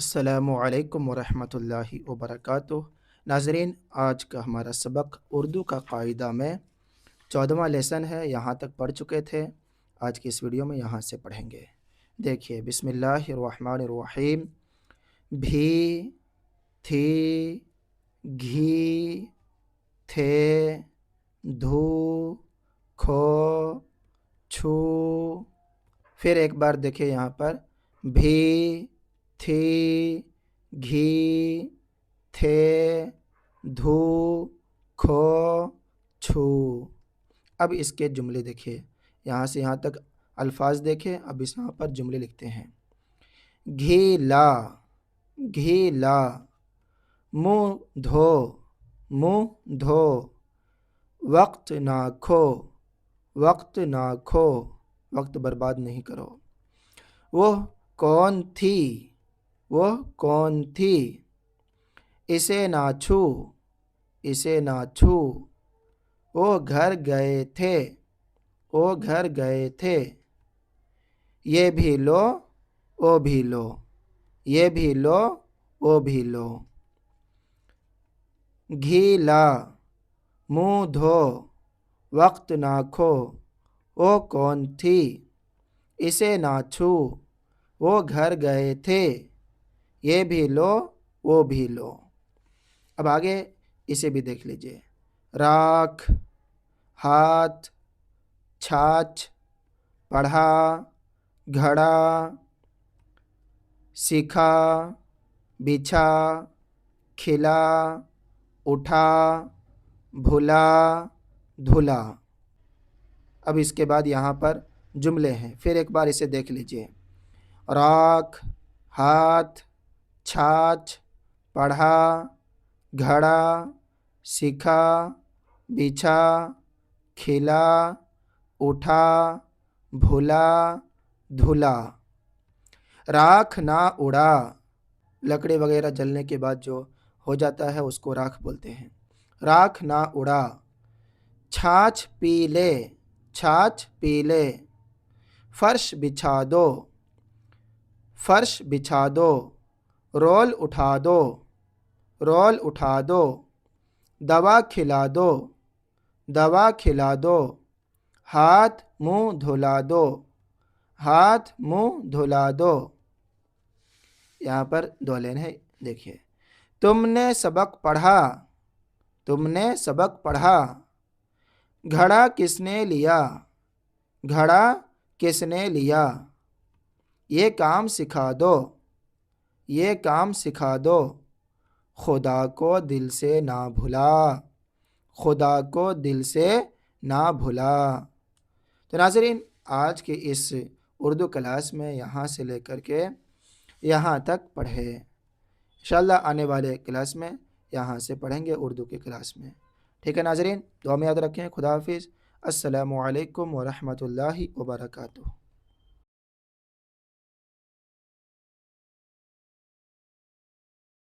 अस्सलामु अलैकुम वरहमतुल्लाहि वबरकातुह। नाज़रीन, आज का हमारा सबक उर्दू का कायदा में 14वां लेसन है। यहाँ तक पढ़ चुके थे। आज की इस वीडियो में यहाँ से पढ़ेंगे। देखिए, बिस्मिल्लाहिर्रहमानिर्रहीम। भी, थी, घी, थे, धू, खो, छू। फिर एक बार देखिए यहाँ पर, भी, थी, घी, थे, धू, खो, छू। अब इसके जुमले देखिए, यहाँ से यहाँ तक अल्फाज देखें। अब इस यहाँ पर जुमले लिखते हैं। घीला, घीला। मुँह धो, मुँह धो। वक्त ना खो, वक्त ना खो। वक्त बर्बाद नहीं करो। वह कौन थी, वह कौन थी। इसे ना छू, इसे ना छू। वो घर गए थे, वो घर गए थे। ये भी लो, वो भी लो। ये भी लो, वो भी लो। घी ला, मुँह धो। वक्त ना खो, वो कौन थी। इसे ना छू, वो घर गए थे। ये भी लो, वो भी लो। अब आगे इसे भी देख लीजिए। राख, हाथ, छाछ, पढ़ा, घड़ा, सीखा, बिछा, खिला, उठा, भुला, धुला। अब इसके बाद यहाँ पर जुमले हैं। फिर एक बार इसे देख लीजिए। राख, हाथ, छाछ, पढ़ा, घड़ा, सीखा, बिछा, खिला, उठा, भुला, धुला। राख ना उड़ा। लकड़ी वगैरह जलने के बाद जो हो जाता है उसको राख बोलते हैं। राख ना उड़ा। छाछ पी ले, छाछ पी ले। फर्श बिछा दो, फर्श बिछा दो। रोल उठा दो, रोल उठा दो। दवा खिला दो, दवा खिला दो। हाथ मुंह धुला दो, हाथ मुंह धुला दो। यहाँ पर दो लाइन है, देखिए। तुमने सबक पढ़ा, तुमने सबक पढ़ा। घड़ा किसने लिया, घड़ा किसने लिया। ये काम सिखा दो, ये काम सिखा दो। खुदा को दिल से ना भुला, खुदा को दिल से ना भुला। तो नाज़रीन, आज के इस उर्दू क्लास में यहाँ से लेकर के यहाँ तक पढ़े। इंशाअल्लाह आने वाले क्लास में यहाँ से पढ़ेंगे उर्दू के क्लास में। ठीक है नाज़रीन, दुआ में याद रखें। खुदा हाफिज़। अस्सलामु अलैकुम वरहमतुल्लाहि वबरकातुहू।